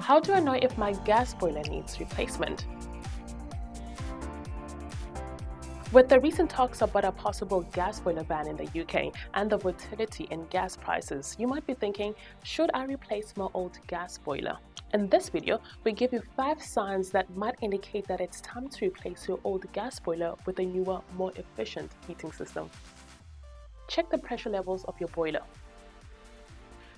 How do I know if my gas boiler needs replacement? With the recent talks about a possible gas boiler ban in the UK and the volatility in gas prices, you might be thinking, should I replace my old gas boiler? In this video, we give you 5 signs that might indicate that it's time to replace your old gas boiler with a newer, more efficient heating system. Check the pressure levels of your boiler.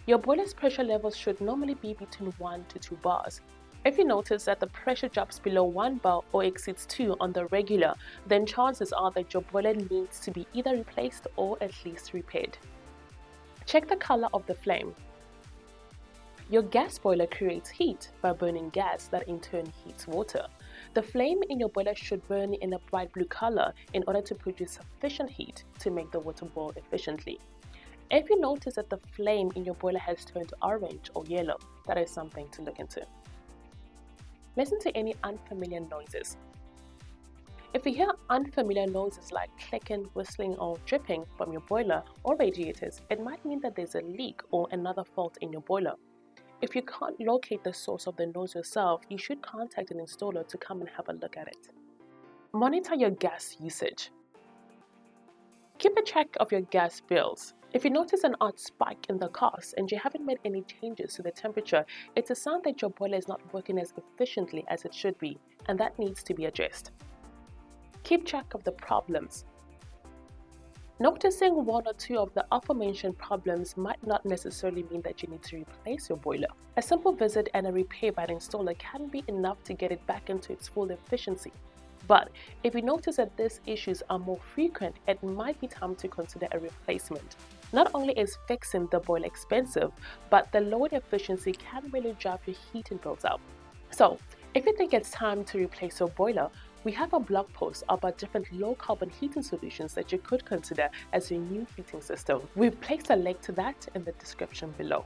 Your boiler's pressure levels should normally be between 1 to 2 bars. If you notice that the pressure drops below 1 bar or exceeds 2 on the regular, then chances are that your boiler needs to be either replaced or at least repaired. Check the color of the flame. Your gas boiler creates heat by burning gas that in turn heats water. The flame in your boiler should burn in a bright blue color in order to produce sufficient heat to make the water boil efficiently. If you notice that the flame in your boiler has turned orange or yellow, that is something to look into. Listen to any unfamiliar noises. If you hear unfamiliar noises like clicking, whistling, or dripping from your boiler or radiators, it might mean that there's a leak or another fault in your boiler. If you can't locate the source of the noise yourself, you should contact an installer to come and have a look at it. Monitor your gas usage. Keep a track of your gas bills. If you notice an odd spike in the cost and you haven't made any changes to the temperature, it's a sign that your boiler is not working as efficiently as it should be, and that needs to be addressed. Keep track of the problems. Noticing 1 or 2 of the aforementioned problems might not necessarily mean that you need to replace your boiler. A simple visit and a repair by an installer can be enough to get it back into its full efficiency. But if you notice that these issues are more frequent, it might be time to consider a replacement. Not only is fixing the boiler expensive, but the lowered efficiency can really drive your heating bills up. So, if you think it's time to replace your boiler, we have a blog post about different low-carbon heating solutions that you could consider as your new heating system. We've placed a link to that in the description below.